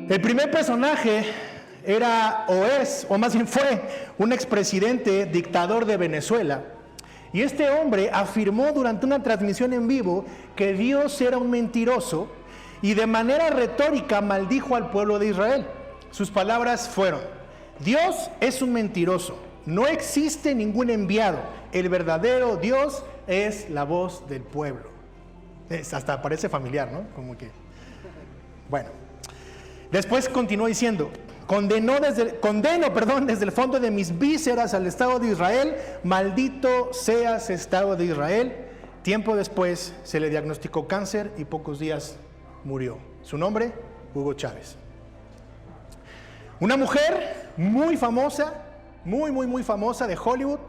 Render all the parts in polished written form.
El primer personaje era o es, o más bien fue, un expresidente dictador de Venezuela. Y este hombre afirmó durante una transmisión en vivo que Dios era un mentiroso y de manera retórica maldijo al pueblo de Israel. Sus palabras fueron: Dios es un mentiroso, no existe ningún enviado, el verdadero Dios es la voz del pueblo. Hasta parece familiar, ¿no? Como que, bueno. Después continuó diciendo: condeno desde el fondo de mis vísceras al Estado de Israel, maldito seas Estado de Israel. Tiempo después se le diagnosticó cáncer y pocos días murió. Su nombre, Hugo Chávez. Una mujer muy famosa, muy famosa de Hollywood,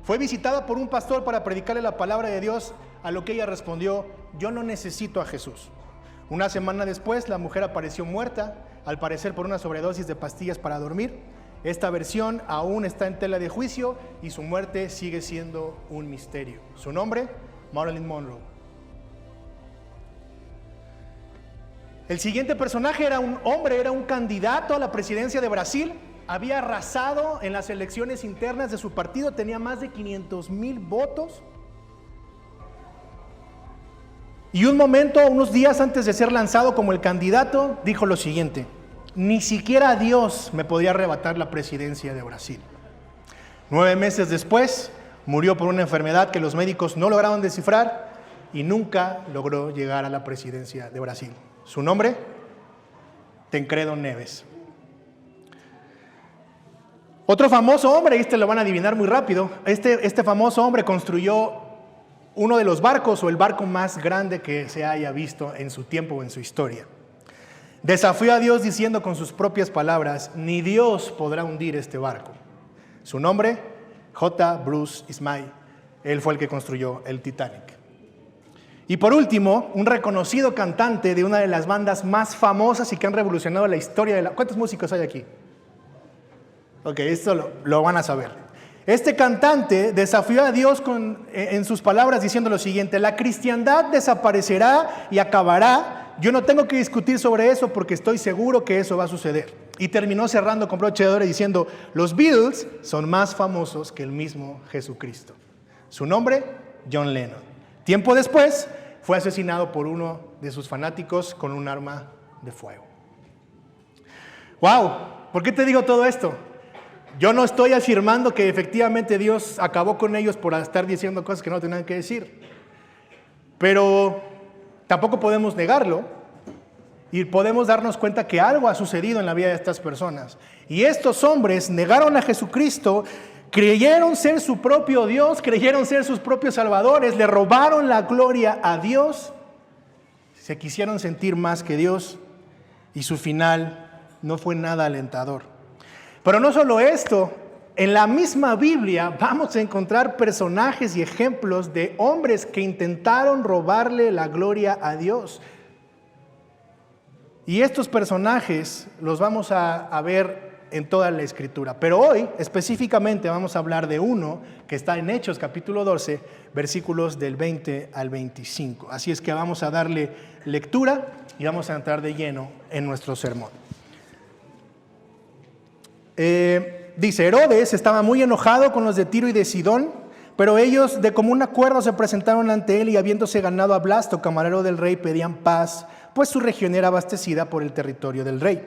fue visitada por un pastor para predicarle la palabra de Dios, a lo que ella respondió: yo no necesito a Jesús. Una semana después, la mujer apareció muerta, al parecer por una sobredosis de pastillas para dormir. Esta versión aún está en tela de juicio y su muerte sigue siendo un misterio. Su nombre, Marilyn Monroe. El siguiente personaje era un hombre, era un candidato a la presidencia de Brasil. Había arrasado en las elecciones internas de su partido, tenía más de 500,000 votos. Y unos días antes de ser lanzado como el candidato, dijo lo siguiente: ni siquiera Dios me podía arrebatar la presidencia de Brasil. 9 meses después, murió por una enfermedad que los médicos no lograron descifrar y nunca logró llegar a la presidencia de Brasil. Su nombre, Tancredo Neves. Otro famoso hombre, y lo van a adivinar muy rápido, este famoso hombre construyó uno de los barcos o el barco más grande que se haya visto en su tiempo o en su historia. Desafió a Dios diciendo con sus propias palabras: ni Dios podrá hundir este barco. Su nombre, J. Bruce Ismay. Él fue el que construyó el Titanic. Y por último, un reconocido cantante de una de las bandas más famosas y que han revolucionado la historia de la... ¿Cuántos músicos hay aquí? Ok, esto lo van a saber. Este cantante desafió a Dios en sus palabras diciendo lo siguiente: la cristiandad desaparecerá y acabará. Yo no tengo que discutir sobre eso porque estoy seguro que eso va a suceder. Y terminó cerrando con broche de oro diciendo: los Beatles son más famosos que el mismo Jesucristo. Su nombre, John Lennon. Tiempo después fue asesinado por uno de sus fanáticos con un arma de fuego. ¡Wow! ¿Por qué te digo todo esto? Yo no estoy afirmando que efectivamente Dios acabó con ellos por estar diciendo cosas que no tenían que decir. Pero tampoco podemos negarlo y podemos darnos cuenta que algo ha sucedido en la vida de estas personas. Y estos hombres negaron a Jesucristo, creyeron ser su propio Dios, creyeron ser sus propios salvadores, le robaron la gloria a Dios, se quisieron sentir más que Dios y su final no fue nada alentador. Pero no solo esto, en la misma Biblia vamos a encontrar personajes y ejemplos de hombres que intentaron robarle la gloria a Dios. Y estos personajes los vamos a ver en toda la Escritura. Pero hoy específicamente vamos a hablar de uno que está en Hechos capítulo 12, versículos del 20 al 25. Así es que vamos a darle lectura y vamos a entrar de lleno en nuestro sermón. Dice: Herodes estaba muy enojado con los de Tiro y de Sidón, pero ellos de común acuerdo se presentaron ante él y habiéndose ganado a Blasto, camarero del rey, pedían paz, pues su región era abastecida por el territorio del rey.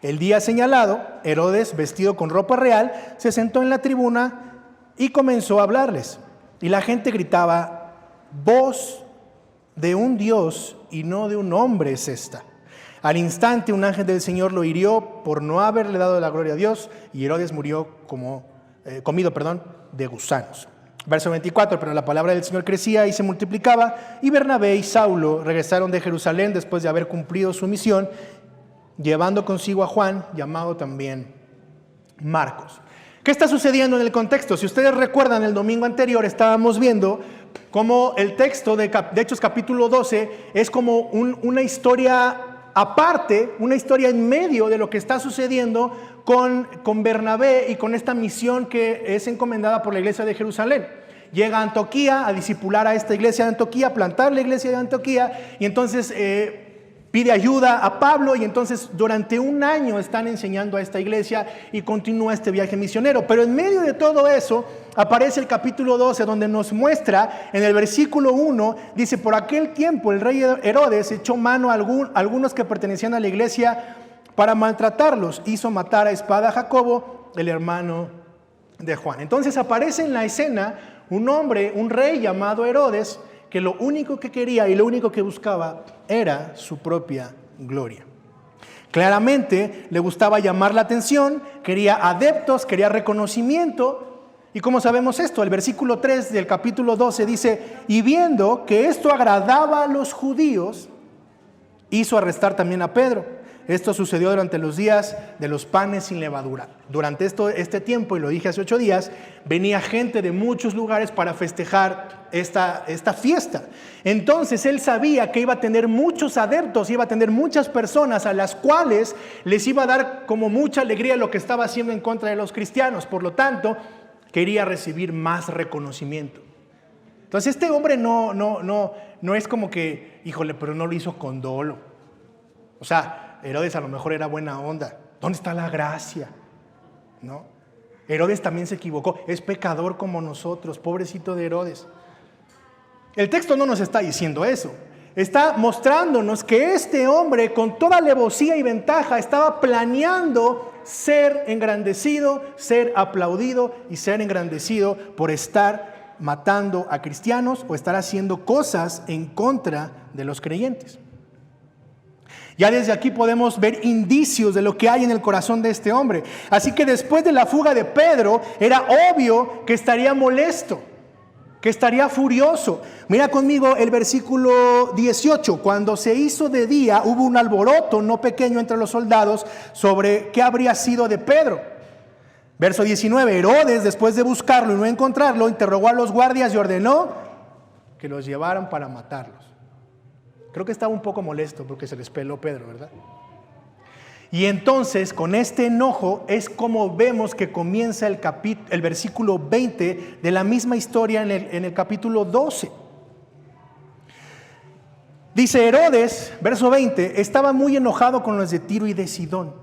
El día señalado, Herodes, vestido con ropa real, se sentó en la tribuna y comenzó a hablarles. Y la gente gritaba: voz de un Dios y no de un hombre es esta. Al instante un ángel del Señor lo hirió por no haberle dado la gloria a Dios, y Herodes murió comido de gusanos. Verso 24: pero la palabra del Señor crecía y se multiplicaba, y Bernabé y Saulo regresaron de Jerusalén después de haber cumplido su misión, llevando consigo a Juan, llamado también Marcos. ¿Qué está sucediendo en el contexto? Si ustedes recuerdan, el domingo anterior estábamos viendo cómo el texto de Hechos capítulo 12 es como una historia aparte, una historia en medio de lo que está sucediendo con Bernabé y con esta misión que es encomendada por la iglesia de Jerusalén. Llega a Antioquía a discipular a esta iglesia de Antioquía, a plantar la iglesia de Antioquía, y entonces pide ayuda a Pablo y entonces durante un año están enseñando a esta iglesia y continúa este viaje misionero. Pero en medio de todo eso aparece el capítulo 12 donde nos muestra en el versículo 1, dice: por aquel tiempo el rey Herodes echó mano a algunos que pertenecían a la iglesia para maltratarlos. Hizo matar a espada a Jacobo, el hermano de Juan. Entonces aparece en la escena un hombre, un rey llamado Herodes, que lo único que quería y lo único que buscaba era su propia gloria. Claramente le gustaba llamar la atención, quería adeptos, quería reconocimiento. ¿Y cómo sabemos esto? El versículo 3 del capítulo 12 dice: y viendo que esto agradaba a los judíos, hizo arrestar también a Pedro. Esto sucedió durante los días de los panes sin levadura. Durante este tiempo, y lo dije hace 8 días, venía gente de muchos lugares para festejar esta fiesta. Entonces él sabía que iba a tener muchos adeptos, iba a tener muchas personas a las cuales les iba a dar como mucha alegría lo que estaba haciendo en contra de los cristianos. Por lo tanto, quería recibir más reconocimiento. Entonces este hombre no es como que, híjole, pero no lo hizo con dolo. O sea, Herodes a lo mejor era buena onda. ¿Dónde está la gracia? ¿No? Herodes también se equivocó. Es pecador como nosotros. Pobrecito de Herodes. El texto no nos está diciendo eso. Está mostrándonos que este hombre, con toda alevosía y ventaja, estaba planeando ser engrandecido, ser aplaudido y ser engrandecido por estar matando a cristianos o estar haciendo cosas en contra de los creyentes. Ya desde aquí podemos ver indicios de lo que hay en el corazón de este hombre. Así que después de la fuga de Pedro, era obvio que estaría molesto, que estaría furioso. Mira conmigo el versículo 18. Cuando se hizo de día, hubo un alboroto no pequeño entre los soldados sobre qué habría sido de Pedro. Verso 19. Herodes, después de buscarlo y no encontrarlo, interrogó a los guardias y ordenó que los llevaran para matarlos. Creo que estaba un poco molesto porque se les peló Pedro, ¿verdad? Y entonces, con este enojo, es como vemos que comienza el versículo 20 de la misma historia en el capítulo 12. Dice: Herodes, verso 20, estaba muy enojado con los de Tiro y de Sidón.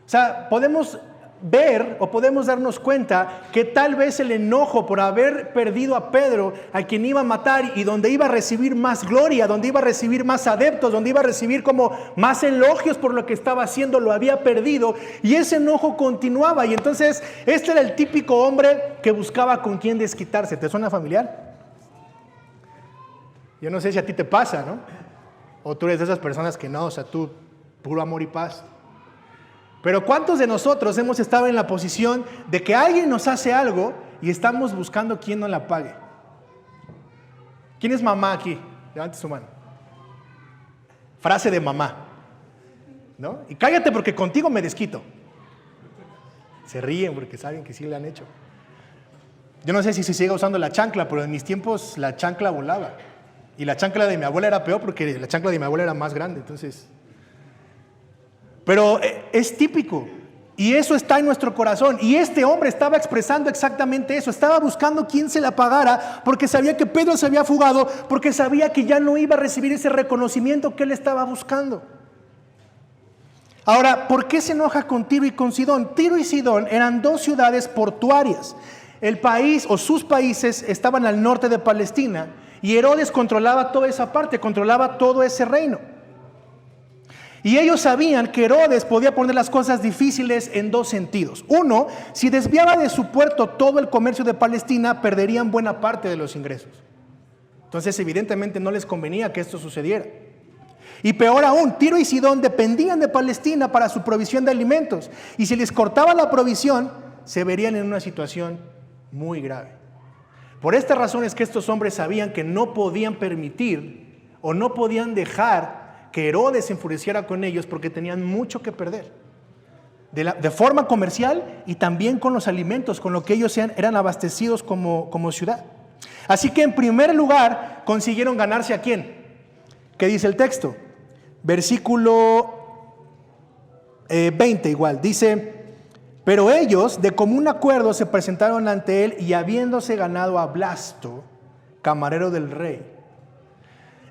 O sea, podemos ver o podemos darnos cuenta que tal vez el enojo por haber perdido a Pedro, a quien iba a matar y donde iba a recibir más gloria, donde iba a recibir más adeptos, donde iba a recibir como más elogios por lo que estaba haciendo, lo había perdido, y ese enojo continuaba. Y entonces este era el típico hombre que buscaba con quién desquitarse. ¿Te suena familiar? Yo no sé si a ti te pasa, ¿no? O tú eres de esas personas que no, o sea, tú puro amor y paz. Pero ¿cuántos de nosotros hemos estado en la posición de que alguien nos hace algo y estamos buscando quién nos la pague? ¿Quién es mamá aquí? Levante su mano. Frase de mamá, ¿no? Y cállate porque contigo me desquito. Se ríen porque saben que sí le han hecho. Yo no sé si se sigue usando la chancla, pero en mis tiempos la chancla volaba. Y la chancla de mi abuela era peor porque la chancla de mi abuela era más grande, entonces... Pero es típico, y eso está en nuestro corazón. Y este hombre estaba expresando exactamente eso. Estaba buscando quién se la pagara, porque sabía que Pedro se había fugado, porque sabía que ya no iba a recibir ese reconocimiento que él estaba buscando. Ahora, ¿por qué se enoja con Tiro y con Sidón? Tiro y Sidón eran 2 ciudades portuarias. El país o sus países estaban al norte de Palestina, y Herodes controlaba toda esa parte, controlaba todo ese reino. Y ellos sabían que Herodes podía poner las cosas difíciles en 2 sentidos. Uno, si desviaba de su puerto todo el comercio de Palestina, perderían buena parte de los ingresos. Entonces, evidentemente no les convenía que esto sucediera. Y peor aún, Tiro y Sidón dependían de Palestina para su provisión de alimentos. Y si les cortaba la provisión, se verían en una situación muy grave. Por esta razón es que estos hombres sabían que no podían permitir o no podían dejar que Herodes se enfureciera con ellos, porque tenían mucho que perder de forma comercial y también con los alimentos con lo que ellos eran abastecidos como ciudad. Así que en primer lugar consiguieron ganarse ¿a quién? ¿Qué dice el texto? Versículo 20 igual, dice: pero ellos de común acuerdo se presentaron ante él, y habiéndose ganado a Blasto, camarero del rey.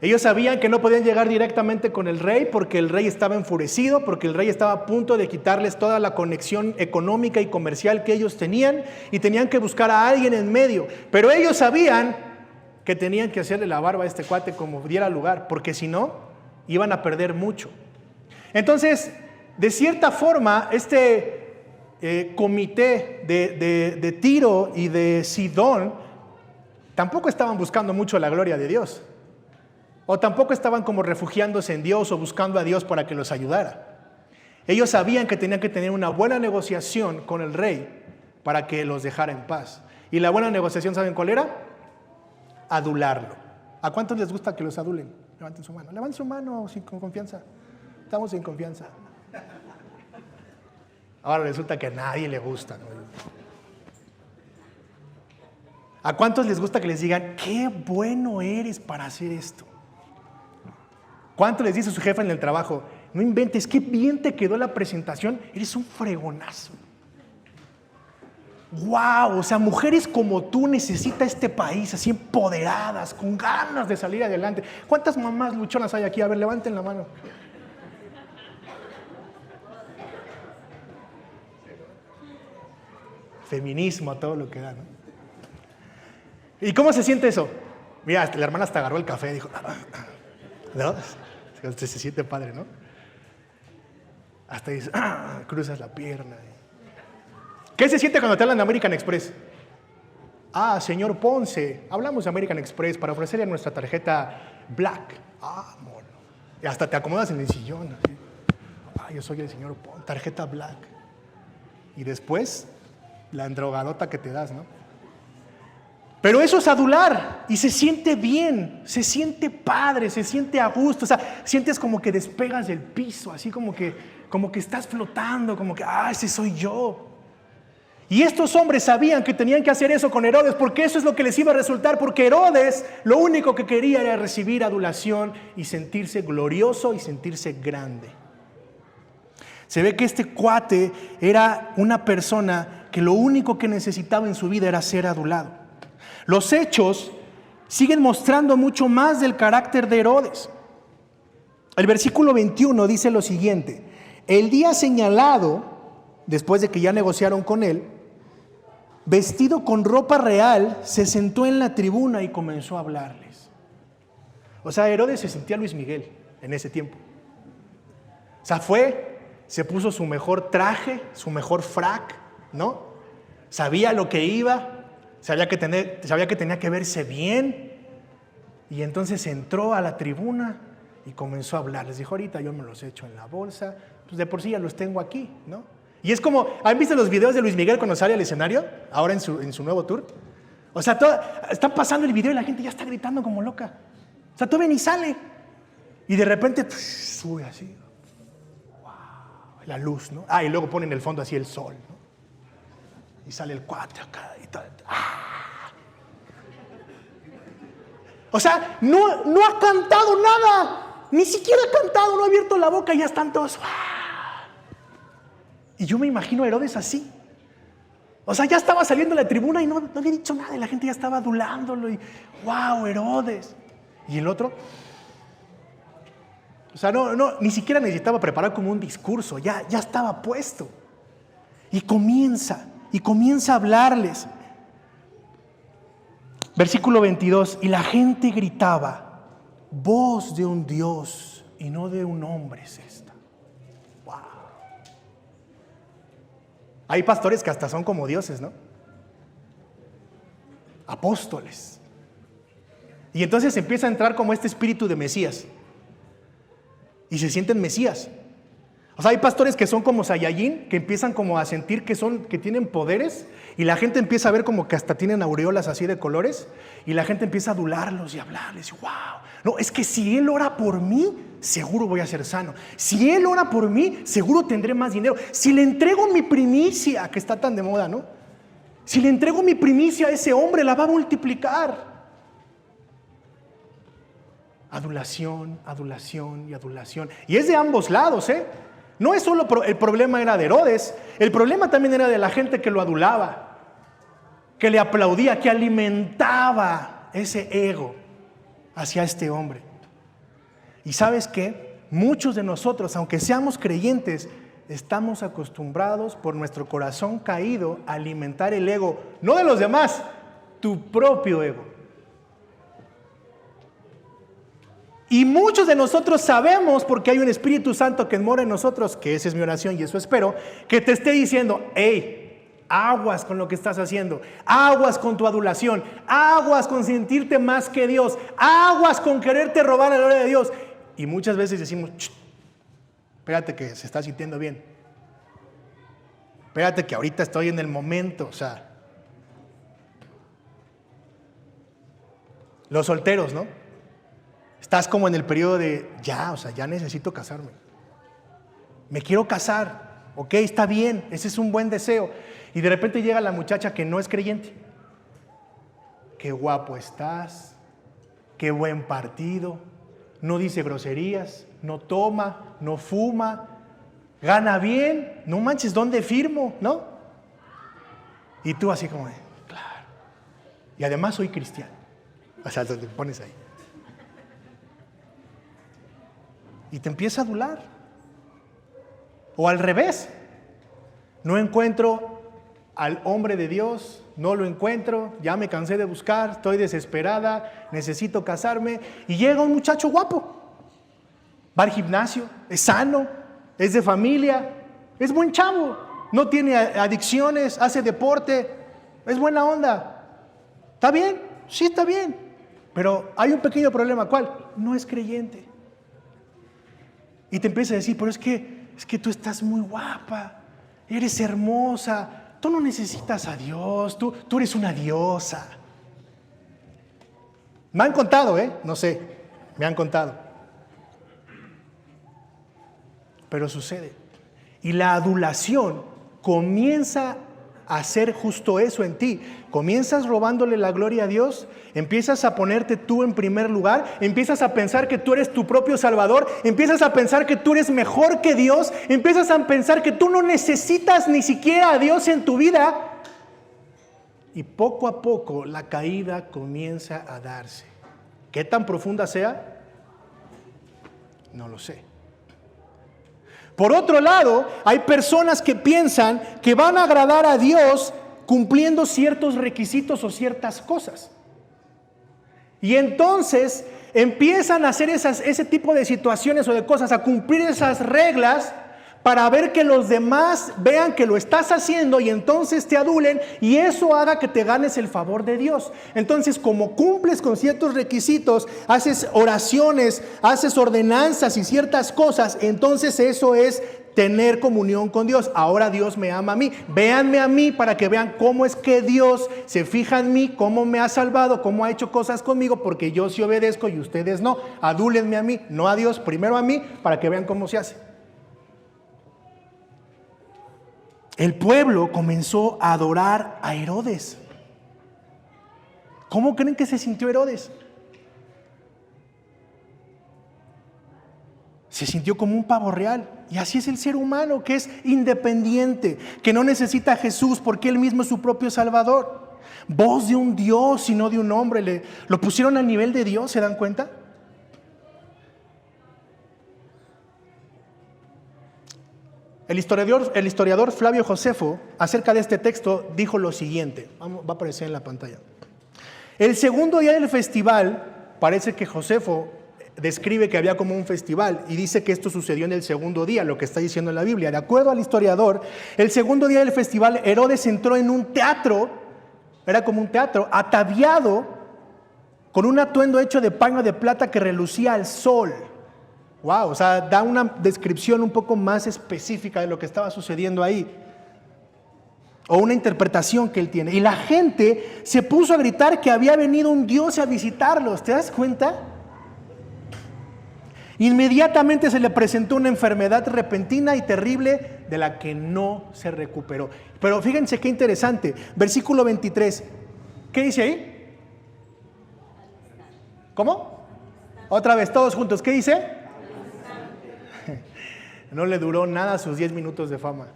Ellos sabían que no podían llegar directamente con el rey porque el rey estaba enfurecido, porque el rey estaba a punto de quitarles toda la conexión económica y comercial que ellos tenían y tenían que buscar a alguien en medio. Pero ellos sabían que tenían que hacerle la barba a este cuate como diera lugar, porque si no, iban a perder mucho. Entonces, de cierta forma, este comité de Tiro y de Sidón tampoco estaban buscando mucho la gloria de Dios. O tampoco estaban como refugiándose en Dios o buscando a Dios para que los ayudara. Ellos sabían que tenían que tener una buena negociación con el rey para que los dejara en paz. Y la buena negociación, ¿saben cuál era? Adularlo. ¿A cuántos les gusta que los adulen? Levanten su mano. Levanten su mano con confianza. Estamos sin confianza. Ahora resulta que a nadie le gusta, ¿no? ¿A cuántos les gusta que les digan, qué bueno eres para hacer esto? ¿Cuánto les dice su jefa en el trabajo? No inventes, qué bien te quedó la presentación, eres un fregonazo. ¡Wow! O sea, mujeres como tú necesita este país, así empoderadas, con ganas de salir adelante. ¿Cuántas mamás luchonas hay aquí? A ver, levanten la mano. Feminismo a todo lo que da, ¿no? ¿Y cómo se siente eso? Mira, la hermana hasta agarró el café y dijo, ¿no? Se siente padre, ¿no? Hasta dice, cruzas la pierna. ¿Qué se siente cuando te hablan de American Express? Señor Ponce, hablamos de American Express para ofrecerle nuestra tarjeta Black. Mono. Y hasta te acomodas en el sillón. Así. Yo soy el señor Ponce, tarjeta Black. Y después, la endrogadota que te das, ¿no? Pero eso es adular y se siente bien, se siente padre, se siente a gusto, o sea, sientes como que despegas del piso, así como que estás flotando, como que, ese soy yo. Y estos hombres sabían que tenían que hacer eso con Herodes, porque eso es lo que les iba a resultar, porque Herodes lo único que quería era recibir adulación y sentirse glorioso y sentirse grande. Se ve que este cuate era una persona que lo único que necesitaba en su vida era ser adulado. Los hechos siguen mostrando mucho más del carácter de Herodes. El versículo 21 dice lo siguiente: el día señalado, después de que ya negociaron con él, vestido con ropa real, se sentó en la tribuna y comenzó a hablarles. O sea, Herodes se sentía Luis Miguel en ese tiempo. O sea, se puso su mejor traje, su mejor frac, ¿no? Sabía lo que iba. Sabía que tenía que verse bien, y entonces entró a la tribuna y comenzó a hablar. Les dijo, ahorita yo me los echo en la bolsa, pues de por sí ya los tengo aquí, ¿no? Y es como, ¿han visto los videos de Luis Miguel cuando sale al escenario? Ahora en su nuevo tour. O sea, está pasando el video y la gente ya está gritando como loca. O sea, todavía ni sale. Y de repente sube así. ¡Wow! La luz, ¿no? Y luego pone en el fondo así el sol, ¿no? Y sale el cuate acá y tal. O sea, no ha cantado nada. Ni siquiera ha cantado, no ha abierto la boca y ya están todos. Y yo me imagino a Herodes así. O sea, ya estaba saliendo de la tribuna y no había dicho nada. Y la gente ya estaba adulándolo. Y ¡wow, Herodes! Y el otro. O sea, ni siquiera necesitaba preparar como un discurso. Ya estaba puesto. Y comienza a hablarles. Versículo 22, y la gente gritaba, voz de un Dios y no de un hombre es esta. Wow. Hay pastores que hasta son como dioses, ¿no? Apóstoles. Y entonces empieza a entrar como este espíritu de Mesías. Y se sienten Mesías. O sea, hay pastores que son como Saiyajin, que empiezan como a sentir que tienen poderes, y la gente empieza a ver como que hasta tienen aureolas así de colores, y la gente empieza a adularlos y a hablarles, y wow, no, es que si Él ora por mí, seguro voy a ser sano. Si Él ora por mí, seguro tendré más dinero. Si le entrego mi primicia, que está tan de moda, ¿no? Si le entrego mi primicia a ese hombre, la va a multiplicar. Adulación, adulación y adulación. Y es de ambos lados, ¿eh? No es solo el problema era de Herodes, el problema también era de la gente que lo adulaba, que le aplaudía, que alimentaba ese ego hacia este hombre. Y ¿sabes qué? Muchos de nosotros, aunque seamos creyentes, estamos acostumbrados por nuestro corazón caído a alimentar el ego, no de los demás, tu propio ego. Y muchos de nosotros sabemos, porque hay un Espíritu Santo que mora en nosotros, que esa es mi oración y eso espero, que te esté diciendo, hey, aguas con lo que estás haciendo, aguas con tu adulación, aguas con sentirte más que Dios, aguas con quererte robar la gloria de Dios. Y muchas veces decimos, espérate que se está sintiendo bien, espérate que ahorita estoy en el momento, o sea, los solteros, ¿no? Estás como en el periodo de, ya necesito casarme. Me quiero casar, ok, está bien, ese es un buen deseo. Y de repente llega la muchacha que no es creyente. Qué guapo estás, qué buen partido, no dice groserías, no toma, no fuma, gana bien, no manches, ¿dónde firmo? ¿No? Y tú así como, claro. Y además soy cristiano. O sea, te pones ahí. Y te empieza a adular. O al revés. No encuentro al hombre de Dios, no lo encuentro, ya me cansé de buscar, estoy desesperada, necesito casarme. Y llega un muchacho guapo. Va al gimnasio, es sano, es de familia, es buen chavo, no tiene adicciones, hace deporte, es buena onda. ¿Está bien? Sí, está bien. Pero hay un pequeño problema, ¿cuál? No es creyente. Y te empieza a decir, pero es que tú estás muy guapa, eres hermosa, tú no necesitas a Dios, tú eres una diosa. Me han contado, no sé, me han contado. Pero sucede. Y la adulación comienza a hacer justo eso en ti. Comienzas robándole la gloria a Dios, empiezas a ponerte tú en primer lugar, empiezas a pensar que tú eres tu propio Salvador, empiezas a pensar que tú eres mejor que Dios, empiezas a pensar que tú no necesitas ni siquiera a Dios en tu vida. Y poco a poco la caída comienza a darse. ¿Qué tan profunda sea? No lo sé. Por otro lado, hay personas que piensan que van a agradar a Dios cumpliendo ciertos requisitos o ciertas cosas. Y entonces empiezan a hacer ese tipo de situaciones o de cosas, a cumplir esas reglas para ver que los demás vean que lo estás haciendo y entonces te adulen y eso haga que te ganes el favor de Dios. Entonces, como cumples con ciertos requisitos, haces oraciones, haces ordenanzas y ciertas cosas, entonces eso es tener comunión con Dios. Ahora Dios me ama a mí. Véanme a mí para que vean cómo es que Dios se fija en mí, cómo me ha salvado, cómo ha hecho cosas conmigo, porque yo sí obedezco y ustedes no. Adúlenme a mí, no a Dios, primero a mí, para que vean cómo se hace. El pueblo comenzó a adorar a Herodes. ¿Cómo creen que se sintió Herodes? Se sintió como un pavo real. Y así es el ser humano, que es independiente, que no necesita a Jesús porque Él mismo es su propio Salvador. Voz de un Dios y no de un hombre. Lo pusieron al nivel de Dios, ¿se dan cuenta? El historiador Flavio Josefo, acerca de este texto, dijo lo siguiente. Va a aparecer en la pantalla. El segundo día del festival, parece que Josefo describe que había como un festival y dice que esto sucedió en el segundo día, lo que está diciendo en la Biblia. De acuerdo al historiador, el segundo día del festival, Herodes entró en un teatro, era como un teatro, ataviado con un atuendo hecho de paño de plata que relucía al sol. Wow, o sea, da una descripción un poco más específica de lo que estaba sucediendo ahí. O una interpretación que él tiene. Y la gente se puso a gritar que había venido un Dios a visitarlos. ¿Te das cuenta? Inmediatamente se le presentó una enfermedad repentina y terrible de la que no se recuperó. Pero fíjense qué interesante. Versículo 23. ¿Qué dice ahí? ¿Cómo? Otra vez, todos juntos. ¿Qué dice? No le duró nada sus 10 minutos de fama.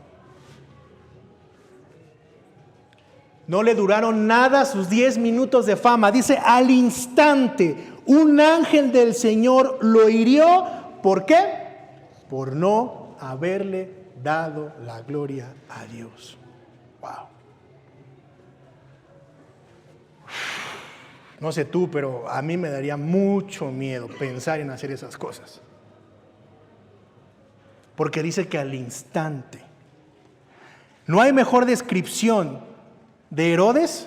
No le duraron nada sus 10 minutos de fama. Dice, al instante, un ángel del Señor lo hirió. ¿Por qué? Por no haberle dado la gloria a Dios. Wow. No sé tú, pero a mí me daría mucho miedo pensar en hacer esas cosas. Porque dice que al instante. No hay mejor descripción de Herodes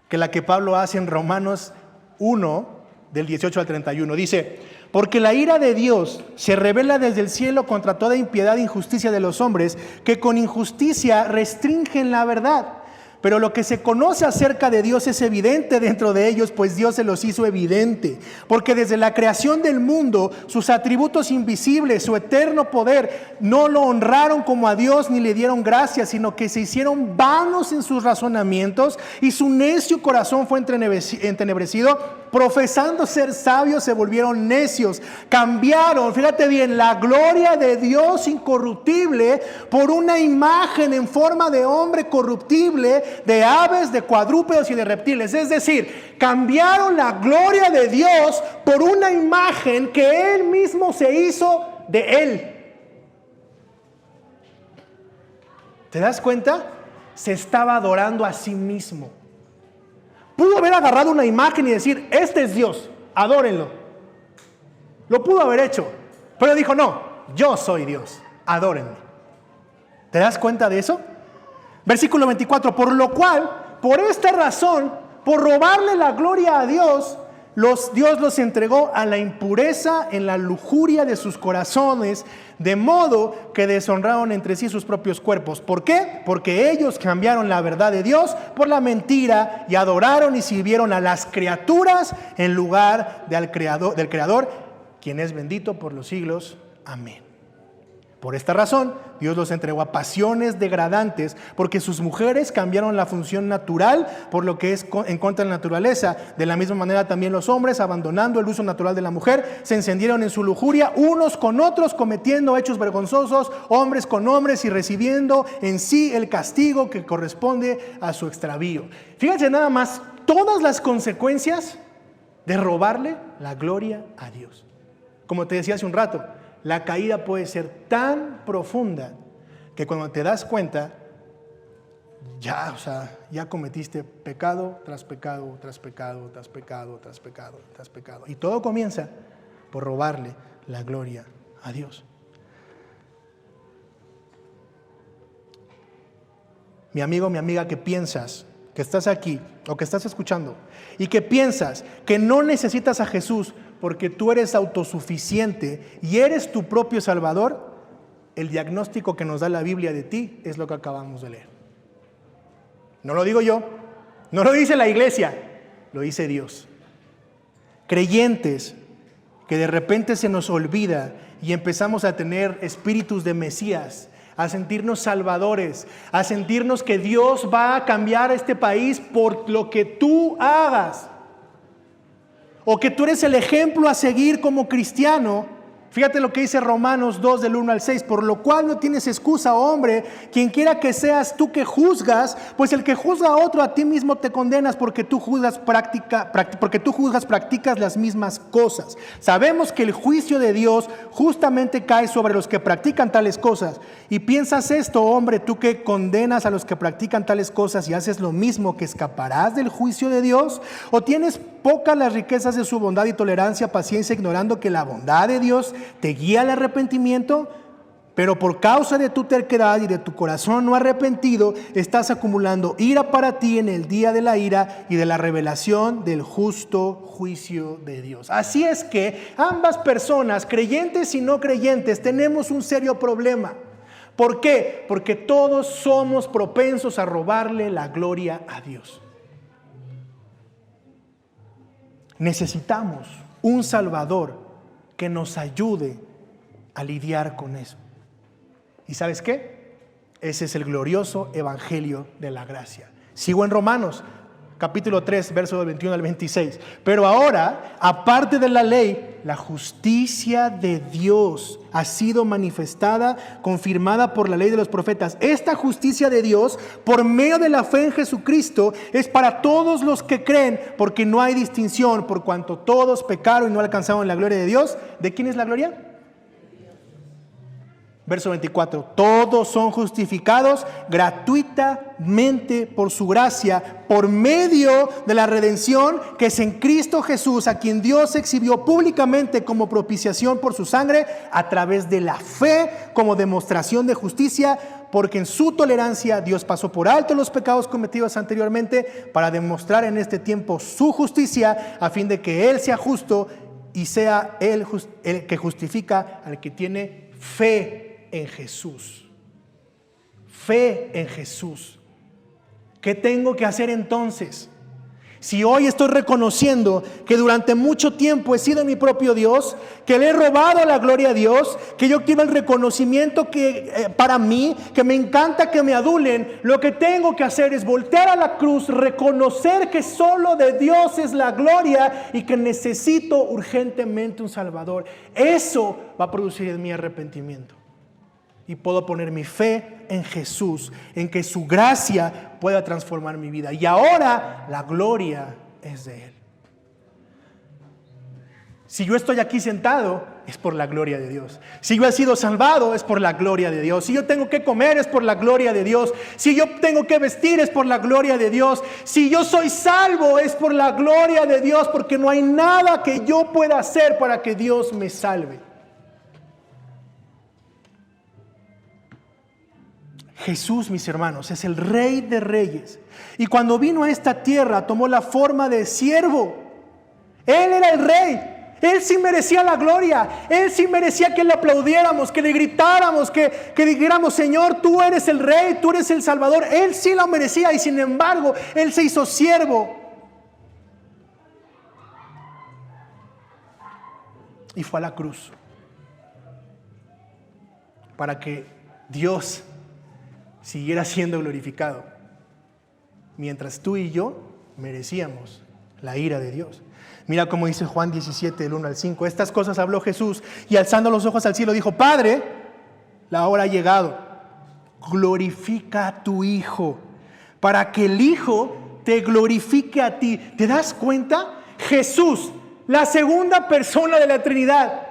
que la que Pablo hace en Romanos 1, del 18 al 31. Dice, porque la ira de Dios se revela desde el cielo contra toda impiedad e injusticia de los hombres, que con injusticia restringen la verdad. Pero lo que se conoce acerca de Dios es evidente dentro de ellos, pues Dios se los hizo evidente. Porque desde la creación del mundo, sus atributos invisibles, su eterno poder, no lo honraron como a Dios ni le dieron gracias, sino que se hicieron vanos en sus razonamientos y su necio corazón fue entenebrecido. Profesando ser sabios, se volvieron necios. Cambiaron, fíjate bien, la gloria de Dios incorruptible por una imagen en forma de hombre corruptible, de aves, de cuadrúpedos y de reptiles. Es decir, cambiaron la gloria de Dios por una imagen que Él mismo se hizo de Él. ¿Te das cuenta? Se estaba adorando a sí mismo. Pudo haber agarrado una imagen y decir, este es Dios, adórenlo. Lo pudo haber hecho, pero dijo, no, yo soy Dios, adórenme. ¿Te das cuenta de eso? Versículo 24, por lo cual, por esta razón, por robarle la gloria a Dios, Dios los entregó a la impureza en la lujuria de sus corazones, de modo que deshonraron entre sí sus propios cuerpos. ¿Por qué? Porque ellos cambiaron la verdad de Dios por la mentira y adoraron y sirvieron a las criaturas en lugar del Creador, quien es bendito por los siglos. Amén. Por esta razón, Dios los entregó a pasiones degradantes, porque sus mujeres cambiaron la función natural por lo que es en contra de la naturaleza. De la misma manera también los hombres, abandonando el uso natural de la mujer, se encendieron en su lujuria unos con otros, cometiendo hechos vergonzosos, hombres con hombres, y recibiendo en sí el castigo que corresponde a su extravío. Fíjense nada más, todas las consecuencias de robarle la gloria a Dios. Como te decía hace un rato, la caída puede ser tan profunda que cuando te das cuenta, ya cometiste pecado tras pecado, tras pecado, tras pecado, tras pecado, tras pecado. Y todo comienza por robarle la gloria a Dios. Mi amigo, mi amiga, que piensas que estás aquí o que estás escuchando y que piensas que no necesitas a Jesús porque tú eres autosuficiente y eres tu propio Salvador, el diagnóstico que nos da la Biblia de ti es lo que acabamos de leer. No lo digo yo, no lo dice la iglesia, lo dice Dios. Creyentes que de repente se nos olvida y empezamos a tener espíritus de Mesías, a sentirnos salvadores, a sentirnos que Dios va a cambiar este país por lo que tú hagas, o que tú eres el ejemplo a seguir como cristiano. Fíjate lo que dice Romanos 2 del 1 al 6, por lo cual no tienes excusa, hombre, quien quiera que seas tú que juzgas, pues el que juzga a otro a ti mismo te condenas, porque tú juzgas practicas las mismas cosas. Sabemos que el juicio de Dios justamente cae sobre los que practican tales cosas. Y piensas esto, hombre, tú que condenas a los que practican tales cosas y haces lo mismo, ¿que escaparás del juicio de Dios? ¿O tienes pocas las riquezas de su bondad y tolerancia, paciencia, ignorando que la bondad de Dios te guía al arrepentimiento? Pero por causa de tu terquedad y de tu corazón no arrepentido, estás acumulando ira para ti en el día de la ira y de la revelación del justo juicio de Dios. Así es que ambas personas, creyentes y no creyentes, tenemos un serio problema. ¿Por qué? Porque todos somos propensos a robarle la gloria a Dios. Necesitamos un Salvador que nos ayude a lidiar con eso. ¿Y sabes qué? Ese es el glorioso evangelio de la gracia. Sigo en Romanos, capítulo 3, verso del 21 al 26. Pero ahora, aparte de la ley, La justicia de Dios ha sido manifestada, confirmada por la ley de los profetas. Esta justicia de Dios, por medio de la fe en Jesucristo, es para todos los que creen, porque no hay distinción, por cuanto todos pecaron y no alcanzaron la gloria de Dios. ¿De quién es la gloria? Verso 24, todos son justificados gratuitamente por su gracia, por medio de la redención que es en Cristo Jesús, a quien Dios exhibió públicamente como propiciación por su sangre, a través de la fe como demostración de justicia, porque en su tolerancia Dios pasó por alto los pecados cometidos anteriormente para demostrar en este tiempo su justicia, a fin de que Él sea justo y sea Él el que justifica al que tiene fe en Jesús. Fe en Jesús. ¿Qué tengo que hacer entonces? Si hoy estoy reconociendo que durante mucho tiempo he sido mi propio Dios, que le he robado la gloria a Dios, que yo quiero el reconocimiento para mí, que me encanta que me adulen, lo que tengo que hacer es voltear a la cruz, reconocer que solo de Dios es la gloria y que necesito urgentemente un Salvador. Eso va a producir en mí arrepentimiento. Y puedo poner mi fe en Jesús, en que su gracia pueda transformar mi vida. Y ahora la gloria es de Él. Si yo estoy aquí sentado, es por la gloria de Dios. Si yo he sido salvado, es por la gloria de Dios. Si yo tengo que comer, es por la gloria de Dios. Si yo tengo que vestir, es por la gloria de Dios. Si yo soy salvo, es por la gloria de Dios, porque no hay nada que yo pueda hacer para que Dios me salve. Jesús, mis hermanos, es el Rey de Reyes. Y cuando vino a esta tierra, tomó la forma de siervo. Él era el Rey. Él sí merecía la gloria. Él sí merecía que le aplaudiéramos, que le gritáramos, que dijéramos: Señor, tú eres el Rey, tú eres el Salvador. Él sí lo merecía y sin embargo, Él se hizo siervo. Y fue a la cruz para que Dios siguiera siendo glorificado, mientras tú y yo merecíamos la ira de Dios. Mira cómo dice Juan 17, del 1 al 5. Estas cosas habló Jesús y alzando los ojos al cielo dijo: Padre, la hora ha llegado. Glorifica a tu Hijo, para que el Hijo te glorifique a ti. ¿Te das cuenta? Jesús, la segunda persona de la Trinidad,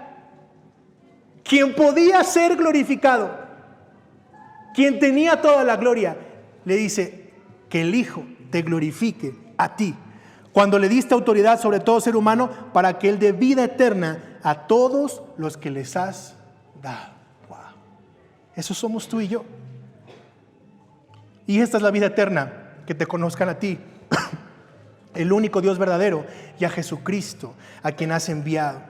quien podía ser glorificado, quien tenía toda la gloria, le dice que el Hijo te glorifique a ti, cuando le diste autoridad sobre todo ser humano, para que Él dé vida eterna a todos los que les has dado. Wow. Eso somos tú y yo. Y esta es la vida eterna, que te conozcan a ti, el único Dios verdadero, y a Jesucristo, a quien has enviado.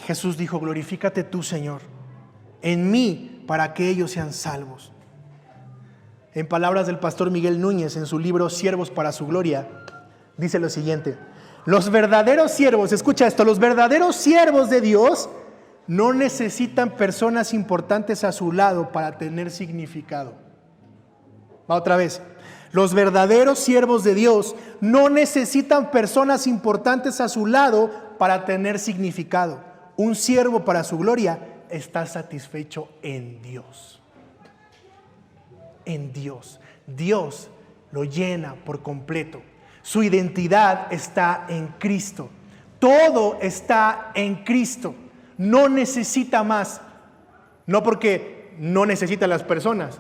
Jesús dijo: glorifícate tú, Señor, en mí, para que ellos sean salvos. En palabras del pastor Miguel Núñez, en su libro Siervos para su Gloria, dice lo siguiente: los verdaderos siervos, escucha esto, los verdaderos siervos de Dios no necesitan personas importantes a su lado para tener significado. Va otra vez. Los verdaderos siervos de Dios no necesitan personas importantes a su lado para tener significado. Un siervo para su gloria está satisfecho en Dios. En Dios. Dios lo llena por completo. Su identidad está en Cristo. Todo está en Cristo. No necesita más. No porque no necesita a las personas.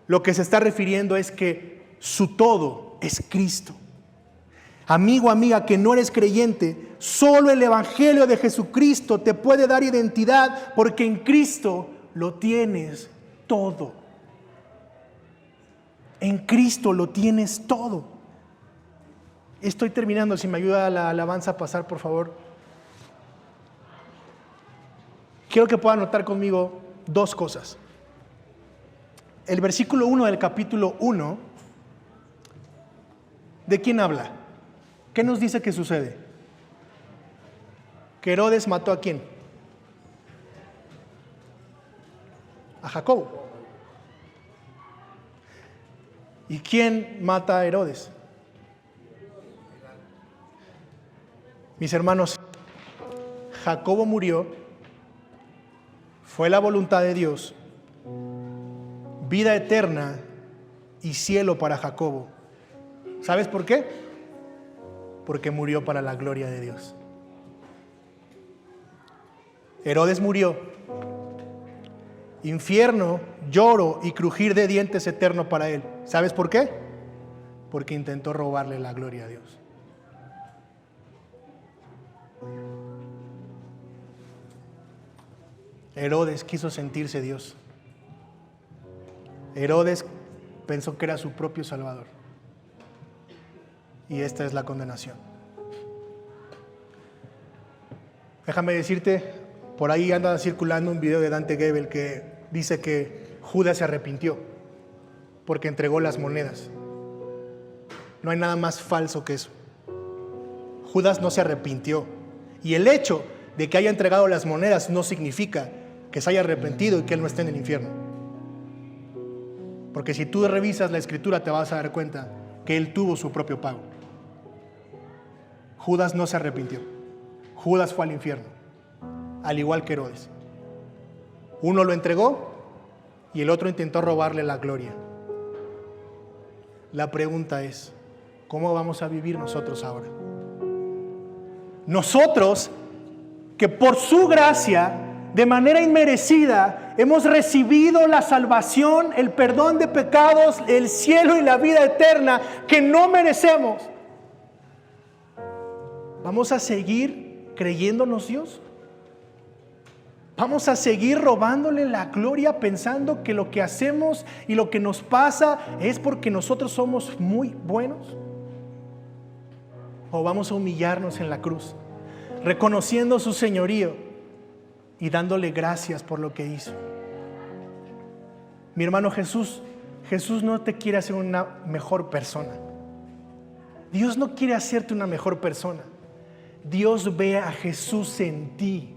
Lo que se está refiriendo es que su todo es Cristo. Amigo, amiga, que no eres creyente, solo el Evangelio de Jesucristo te puede dar identidad, porque en Cristo lo tienes todo. En Cristo lo tienes todo. Estoy terminando, si me ayuda la alabanza a pasar, por favor. Quiero que puedan notar conmigo dos cosas. El versículo 1 del capítulo 1, ¿de quién habla? ¿Qué nos dice que sucede? Que Herodes mató ¿a quién? A Jacobo. ¿Y quién mata a Herodes? Mis hermanos, Jacobo murió, fue la voluntad de Dios, vida eterna y cielo para Jacobo. ¿Sabes por qué? Porque murió para la gloria de Dios. Herodes murió. Infierno, lloro y crujir de dientes eterno para él. ¿Sabes por qué? Porque intentó robarle la gloria a Dios. Herodes quiso sentirse Dios. Herodes pensó que era su propio Salvador. Y esta es la condenación. Déjame decirte, por ahí anda circulando un video de Dante Gebel que dice que Judas se arrepintió porque entregó las monedas. No hay nada más falso que eso. Judas no se arrepintió. Y el hecho de que haya entregado las monedas no significa que se haya arrepentido y que él no esté en el infierno. Porque si tú revisas la escritura te vas a dar cuenta que él tuvo su propio pago. Judas no se arrepintió. Judas fue al infierno, al igual que Herodes. Uno lo entregó y el otro intentó robarle la gloria. La pregunta es, ¿cómo vamos a vivir nosotros ahora? Nosotros, que por su gracia, de manera inmerecida, hemos recibido la salvación, el perdón de pecados, el cielo y la vida eterna que no merecemos. ¿Vamos a seguir creyéndonos Dios? ¿Vamos a seguir robándole la gloria pensando que lo que hacemos y lo que nos pasa es porque nosotros somos muy buenos? ¿O vamos a humillarnos en la cruz, reconociendo su señorío y dándole gracias por lo que hizo? Mi hermano, Jesús no te quiere hacer una mejor persona. Dios no quiere hacerte una mejor persona. Dios ve a Jesús en ti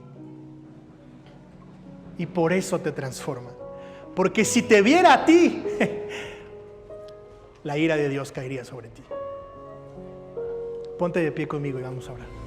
y por eso te transforma. Porque si te viera a ti, la ira de Dios caería sobre ti. Ponte de pie conmigo y vamos a orar.